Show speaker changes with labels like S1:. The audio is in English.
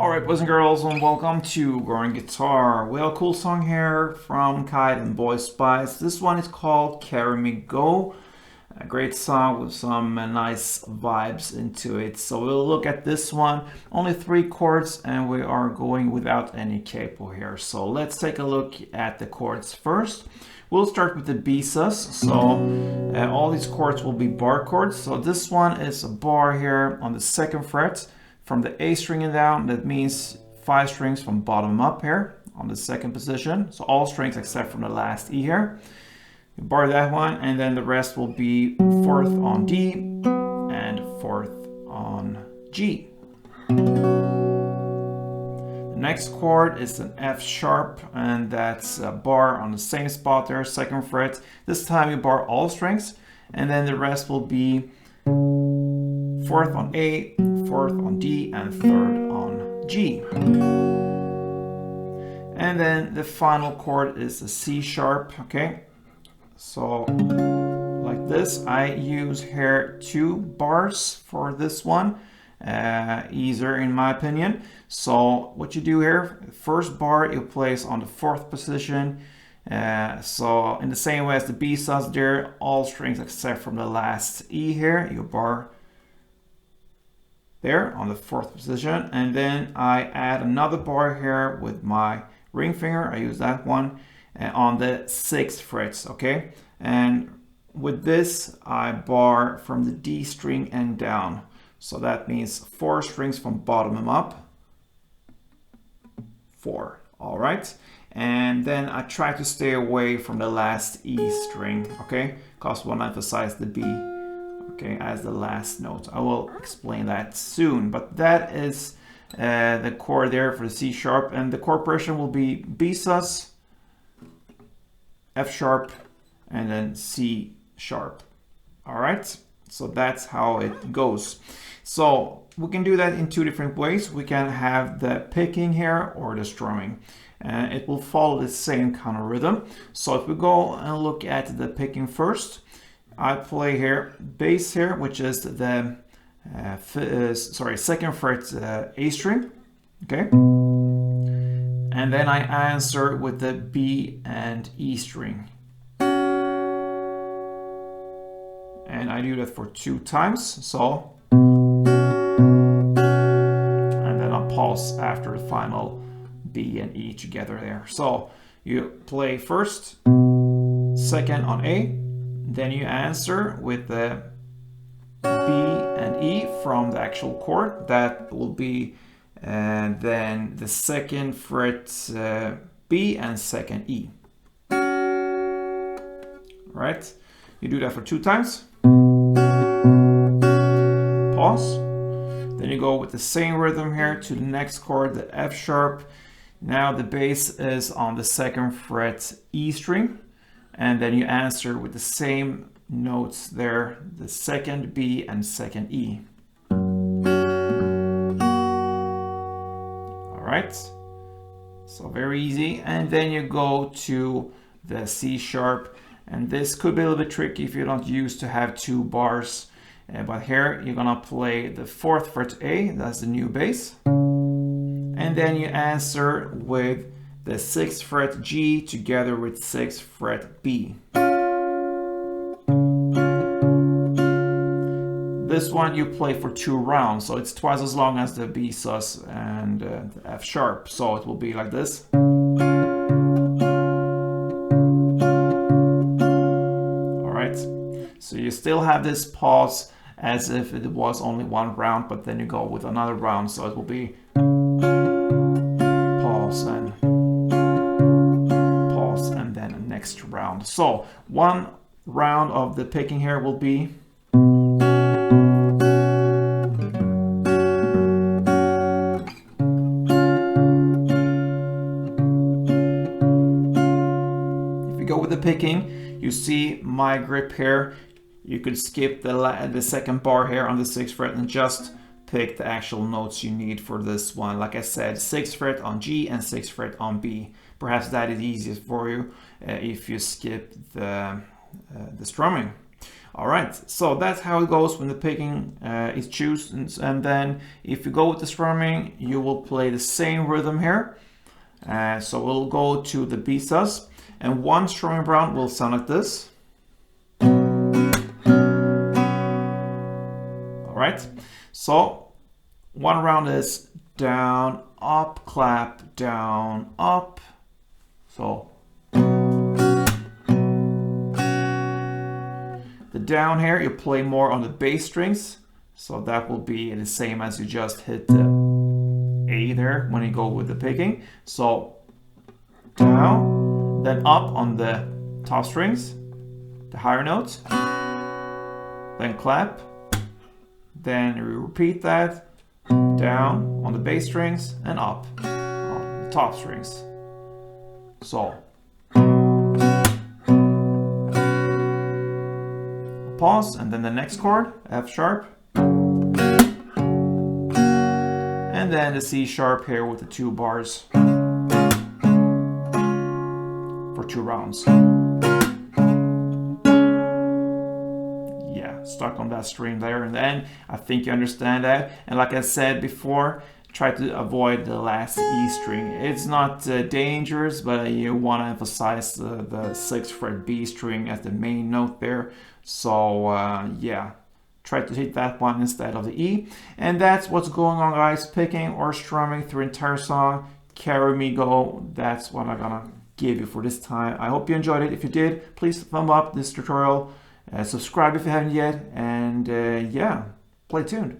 S1: Alright, boys and girls, and welcome to Growing Guitar. We have a cool song here from KHAID and BOYSPYCE. This one is called Carry Me Go. A great song with some nice vibes into it. So we'll look at this one. Only 3 chords, and we are going without any capo here. So let's take a look at the chords first. We'll start with the B sus. So all these chords will be bar chords. So this one is a bar here on the 2nd fret. From the A string and down, that means 5 strings from bottom up here on the 2nd position. So all strings except from the last E here. You bar that one, and then the rest will be 4th on D and 4th on G. The next chord is an F sharp, and that's a bar on the same spot there, 2nd fret. This time you bar all strings, and then the rest will be 4th on A, 4th on D, and 3rd on G. And then the final chord is a C sharp, okay? So like this, I use here 2 bars for this one, easier in my opinion. So what you do here, first bar you place on the 4th position. So in the same way as the B sus there, all strings except from the last E here, you bar there on the 4th position, and then I add another bar here with my ring finger. I use that one on the 6th frets, okay? And with this I bar from the D string and down, so that means 4 strings from bottom and up, 4. All right, and then I try to stay away from the last E string, okay, because I want to emphasize the B, okay, as the last note. I will explain that soon, but that is the chord there for the C sharp, and the chord progression will be B sus, F sharp, and then C sharp. All right, so that's how it goes. So we can do that in 2 different ways. We can have the picking here or the strumming, and it will follow the same kind of rhythm. So if we go and look at the picking first, I play here bass here, which is the 2nd fret A string, okay, and then I answer with the B and E string, and I do that for 2 times. So, and then I'll pause after the final B and E together there. So you play first, 2nd on A, then you answer with the B and E from the actual chord. That will be then the 2nd fret B and 2nd E. Right? You do that for 2 times. Pause. Then you go with the same rhythm here to the next chord, the F sharp. Now the bass is on the 2nd fret E string. And then you answer with the same notes there, the 2nd B and 2nd E. All right, so very easy. And then you go to the C sharp, and this could be a little bit tricky if you're not used to have 2 bars. But here you're gonna play the 4th fret A, that's the new bass. And then you answer with the 6th fret G together with 6th fret B. This one you play for 2 rounds, so it's twice as long as the B sus and the F sharp. So it will be like this. All right, so you still have this pause as if it was only 1 round, but then you go with another round, so it will be pause and next round. So 1 round of the picking here will be if you go with the picking, you see my grip here. You could skip the 2nd bar here on the 6th fret and just pick the actual notes you need for this one. Like I said, 6th fret on G and 6th fret on B. Perhaps that is easiest for you if you skip the strumming. All right, so that's how it goes when the picking is chosen. And then if you go with the strumming, you will play the same rhythm here. So we'll go to the B sus, and one strumming round will sound like this. All right, so one round is down, up, clap, down, up. So the down here, you play more on the bass strings. So that will be the same as you just hit the A there when you go with the picking. So down, then up on the top strings, the higher notes, then clap, then you repeat that, down on the bass strings and up on the top strings. So pause, and then the next chord, F sharp, and then the C sharp here with the 2 bars for 2 rounds. Yeah, stuck on that string there, and then I think you understand that. And like I said before, try to avoid the last E string. It's not dangerous, but you want to emphasize the 6th fret B string as the main note there. So yeah, try to hit that one instead of the E. And that's what's going on, guys. Picking or strumming through entire song, Carry Me Go. That's what I'm gonna give you for this time. I hope you enjoyed it. If you did, please thumb up this tutorial, subscribe if you haven't yet, and yeah, play tuned.